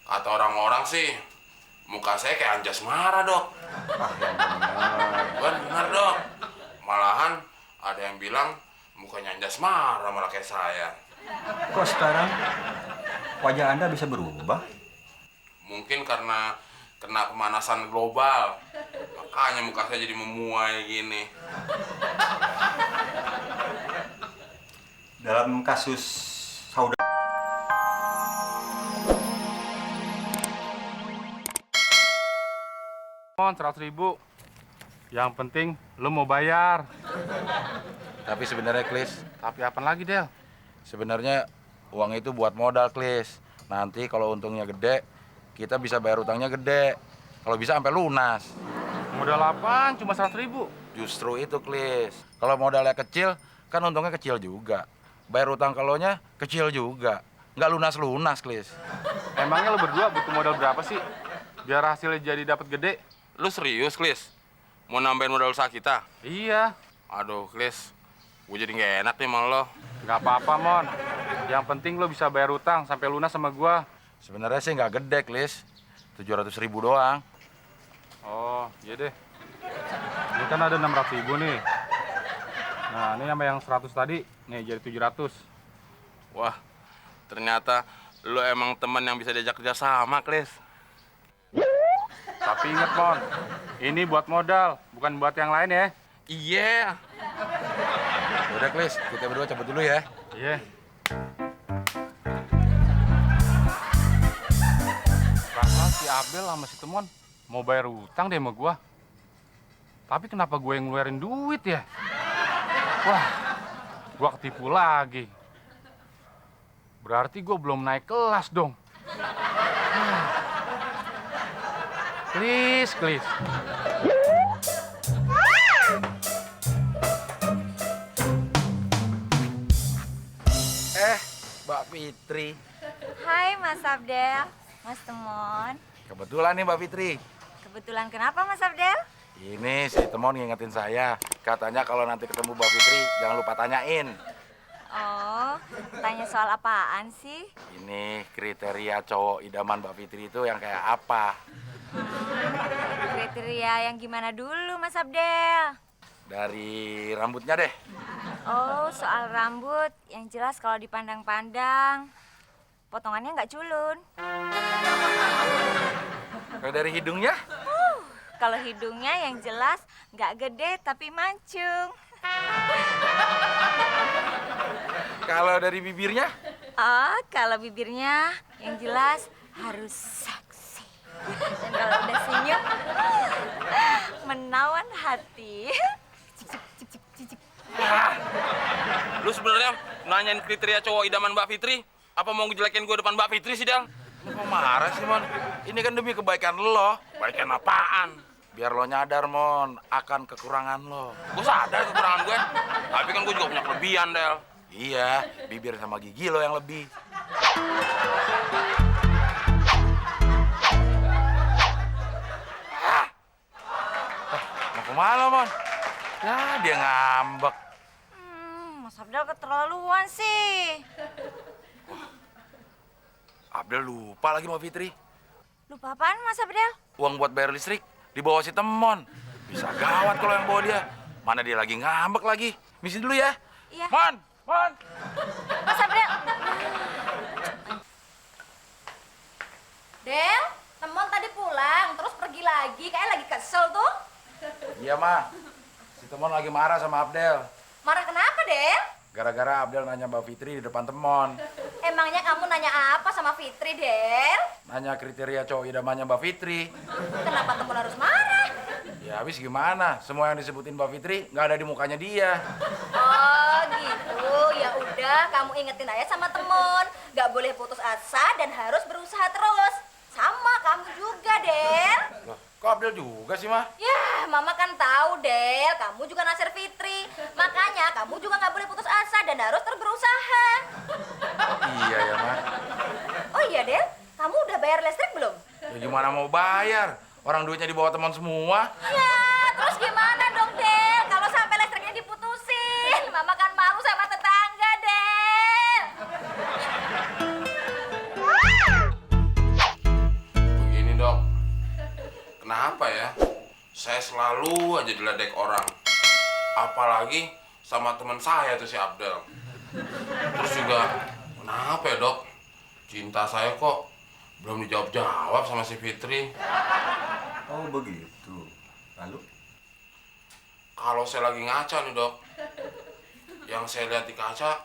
Kata orang-orang sih, muka saya kayak Anjas Mara, Dok. Ah, yang benar. Benar, Dok. Malahan ada yang bilang mukanya Anjas Mara malah kayak saya. Kok sekarang wajah Anda bisa berubah? Mungkin karena kena pemanasan global. Makanya muka saya jadi memuai gini. Dalam kasus saudara Mon, 100.000. Yang penting lo mau bayar. Tapi sebenarnya Klis, Tapi apa lagi, Del? sebenarnya uang itu buat modal Klis. Nanti kalau untungnya gede, kita bisa bayar utangnya gede. Kalau bisa sampai lunas. Modal apaan? Cuma 100.000. Justru itu Klis. Kalau modalnya kecil, kan untungnya kecil juga. Bayar utang kalonya kecil juga. Nggak lunas-lunas Klis. Emangnya lo berdua butuh modal berapa sih? Biar hasilnya jadi dapat gede. Lu serius, Klis? Mau nambahin modal usaha kita? Iya. Aduh, Klis. Gue jadi nggak enak nih sama lo. Nggak apa-apa, Mon. Yang penting lo bisa bayar utang sampai lunas sama gua. Sebenarnya sih nggak gede Klis. 700.000 doang. Oh, iya deh. Ini kan ada 600.000 nih. Nah, ini sama yang 100 tadi, nih jadi 700. Wah, ternyata lo emang teman yang bisa diajak kerja sama, Klis. Tapi inget, Mon, ini buat modal, bukan buat yang lain ya. Iya. Udah Klis, kita berdua cabut dulu ya. Iya. Perasaan si Abel sama si Temon mau bayar utang deh sama gua. Tapi kenapa gue yang ngeluarin duit ya? Wah, gua ketipu lagi. Berarti gua belum naik kelas dong. Please, please. Mbak Fitri. Hai Mas Abdel, Mas Temon. Kebetulan nih Mbak Fitri. Kebetulan kenapa Mas Abdel? Ini si Temon ngingetin saya. Katanya kalau nanti ketemu Mbak Fitri, jangan lupa tanyain. Oh, tanya soal apaan sih? Ini kriteria cowok idaman Mbak Fitri itu yang kayak apa? Kriteria yang gimana dulu Mas Abdel? Dari rambutnya deh. Oh, soal rambut, yang jelas kalau dipandang-pandang, potongannya nggak culun. Kalau dari hidungnya? Kalau hidungnya yang jelas nggak gede tapi mancung. Kalau dari bibirnya? Oh, kalau bibirnya yang jelas harus seksi. Dan kalau udah senyum, menawan hati. Lu sebenarnya nanyain kriteria cowok idaman Mbak Fitri? Apa mau ngejelekin gue depan Mbak Fitri sih, Del? Lu kok marah sih, Mon? Ini kan demi kebaikan lo. Kebaikan apaan? Biar lo nyadar, Mon, akan kekurangan lo. Gue sadar kekurangan gue. Tapi kan gue juga punya kelebihan, Del. Iya, bibir sama gigi lo yang lebih. Mau kemana, Mon? Ya, dia ngambek. Mas Abdel keterlaluan sih. Abdel lupa lagi sama Fitri. Lupa apaan Mas Abdel? Uang buat bayar listrik dibawa si Temon. Bisa gawat kalau yang bawa dia. Mana dia lagi ngambek lagi. Misi dulu ya. Iya. Mon, Mon. Mas Abdel. Del, Temon tadi pulang, terus pergi lagi. Kayaknya lagi kesel tuh. Iya, Ma. Si Temon lagi marah sama Abdel. Marah kenapa, Del? Gara-gara Abdel nanya Mbak Fitri di depan Temon. Emangnya kamu nanya apa sama Fitri, Del? Nanya kriteria cowok idamannya Mbak Fitri. Kenapa Temon harus marah? Ya habis gimana? Semua yang disebutin Mbak Fitri nggak ada di mukanya dia. Oh, gitu. Ya udah, kamu ingetin aja sama Temon. Gak boleh putus asa dan harus berusaha terus. Sama kamu juga, Del. Loh, kok Abdel juga sih, Ma? Ya, Mama kan tahu, Del. Kamu juga nasir Fitri. Makanya kamu juga nggak boleh putus asa dan harus terus berusaha. Oh, iya ya, Ma. Oh iya, Del. Kamu udah bayar listrik belum? Ya gimana mau bayar? Orang duitnya dibawa Temon semua. Ya, terus gimana dong, Del? Kalau sampai listriknya diputusin, Mama kan malu sama tetangga, Del. aja diledek orang. Apalagi sama teman saya tuh si Abdel. Terus juga, kenapa ya dok? Cinta saya kok belum dijawab-jawab sama si Fitri. Oh begitu. Lalu? Kalau saya lagi ngaca nih dok, yang saya lihat di kaca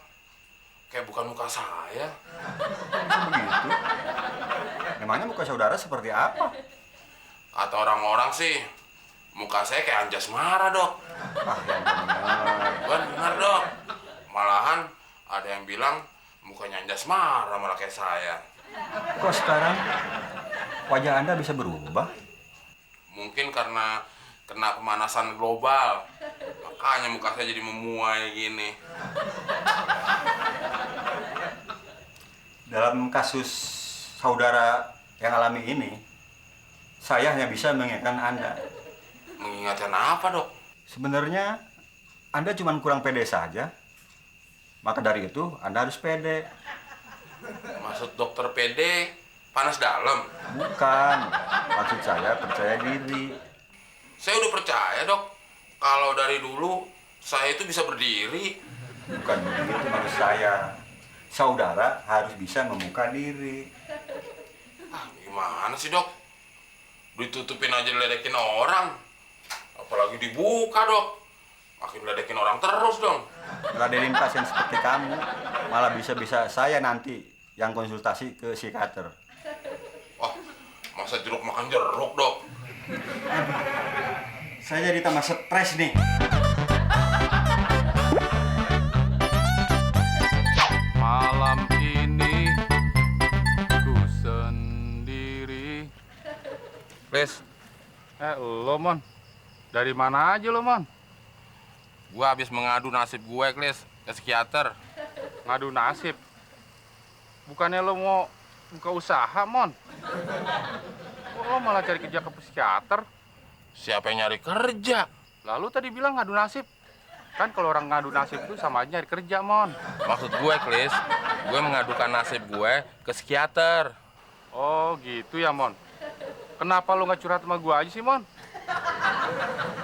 kayak bukan muka saya. Bisa begitu? Memangnya muka saudara seperti apa? Kata orang-orang sih, muka saya kayak Anjas Mara dok. Ah, yang benar. Benar dok. Malahan ada yang bilang mukanya Anjas Mara malah kayak saya. Kok sekarang wajah Anda bisa berubah? Mungkin karena kena pemanasan global, makanya muka saya jadi memuai gini. Dalam kasus saudara yang alami ini, saya hanya bisa mengingatkan Anda. Mengingatkan apa dok? Sebenarnya Anda cuma kurang pede saja. Maka dari itu Anda harus pede. Maksud dokter PD panas dalam? Bukan. Maksud saya percaya diri. Saya udah percaya dok. Kalau dari dulu saya itu bisa berdiri. Bukan begitu maksud saya. Saudara harus bisa membuka diri. Ah, gimana sih dok? Ditutupin aja diledekin orang. Apalagi dibuka dok. Makin ledekin orang terus dong. Ngeladenin pasien seperti kamu, malah bisa-bisa saya nanti yang konsultasi ke psikiater. Wah, masa jeruk makan jeruk dok? Saya jadi tambah stres nih. Malam ini ku sendiri. Please, Lo Mon, dari mana aja lo Mon? gua habis mengadu nasib gue, Klis, ke psikiater. Ngadu nasib? Bukannya lo mau buka usaha Mon? Kok lo malah cari kerja ke psikiater? Siapa yang nyari kerja? Lalu tadi bilang ngadu nasib. Kan kalau orang ngadu nasib itu sama aja nyari kerja Mon. Maksud gue, Klis, gue mengadukan nasib gue ke psikiater. Oh gitu ya Mon. Kenapa lo nggak curhat sama gua aja sih Mon?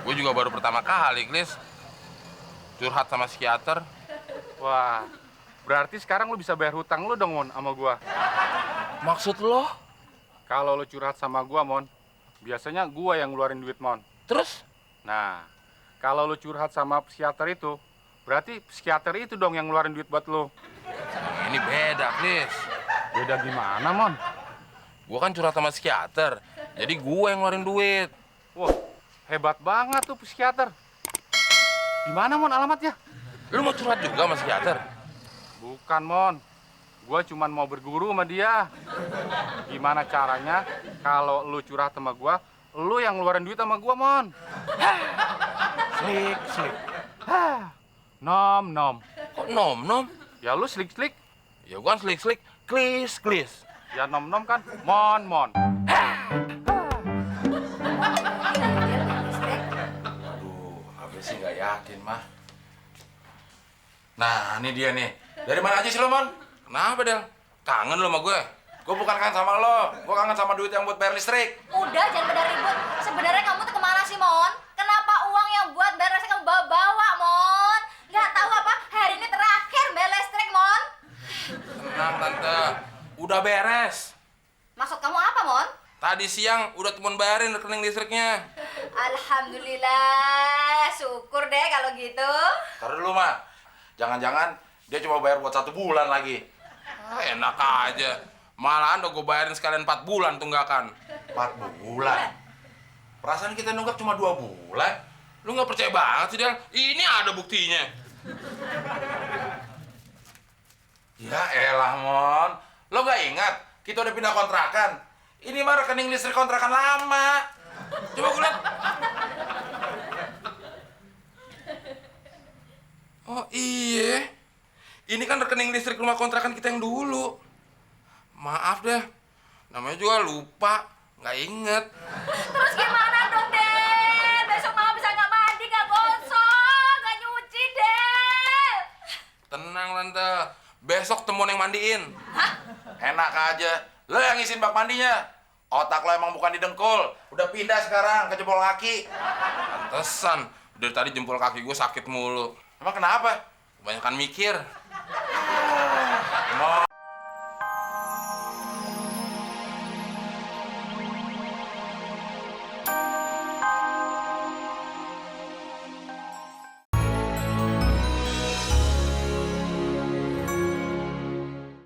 Gue juga baru pertama kali, Klis, curhat sama psikiater. Wah, berarti sekarang lo bisa bayar hutang lo dong Mon sama gua. Maksud lo? Kalau lo curhat sama gua Mon, biasanya gua yang ngeluarin duit Mon. Terus? Nah, kalau lo curhat sama psikiater itu, berarti psikiater itu dong yang ngeluarin duit buat lo. Ini beda, Klis. Beda gimana Mon? Gue kan curhat sama psikiater, jadi gue yang ngeluarin duit. Wah, hebat banget tuh psikiater. Di mana Mon alamatnya? Lu mau curhat juga sama psikiater? Bukan Mon, gua cuman mau berguru sama dia. Gimana caranya kalau lu curhat sama gua, lu yang ngeluarin duit sama gua Mon. Slik, slik. Hah, nom nom. Kok nom-nom? Ya lu slik slik, Ya gue kan slik-slik, klis, klis. ya nom nom kan mon mon. Aduh, Abel sih nggak yakin, mah. Nah, ini dia nih. Dari mana aja sih lo, Mon? Kenapa, Del? Kangen lo sama gue? Gue bukan kangen sama lo. Gue kangen sama duit yang buat bayar listrik. Udah, jangan pada ribut. Sebenarnya kamu tuh kemana sih, Mon? Kenapa uang yang buat bayar listrik kamu bawa-bawa, Mon? Nggak tahu apa, hari ini terakhir bayar listrik, Mon. Tenang, Tante. Udah beres. Maksud kamu apa, Mon? Tadi siang udah temen bayarin rekening listriknya. Alhamdulillah, syukur deh kalau gitu. Ntar dulu, mah. Jangan-jangan dia cuma bayar buat 1 bulan lagi. Ah, enak aja. Malahan udah gue bayarin sekalian 4 bulan tunggakan. 4 bulan? Perasaan kita nunggak cuma 2 bulan. Lu nggak percaya banget sih, Del? Ini ada buktinya. Ya elah, Mon. Lo nggak ingat? Kita udah pindah kontrakan. Ini mah rekening listrik kontrakan lama. Coba gue liat. Oh iya. Ini kan rekening listrik rumah kontrakan kita yang dulu. Maaf deh. Namanya juga lupa. Nggak inget. Terus gimana dong, Del? Besok mama bisa nggak mandi, nggak gosok, nggak nyuci, Del. Tenang, Tante. Besok temuan yang mandiin. Enak aja. Lo yang ngisiin bak mandinya. Otak lo emang bukan di dengkul. Udah pindah sekarang ke jempol kaki. Tante, Pantesan dari tadi jempol kaki gue sakit mulu. Emang kenapa? Kebanyakan mikir.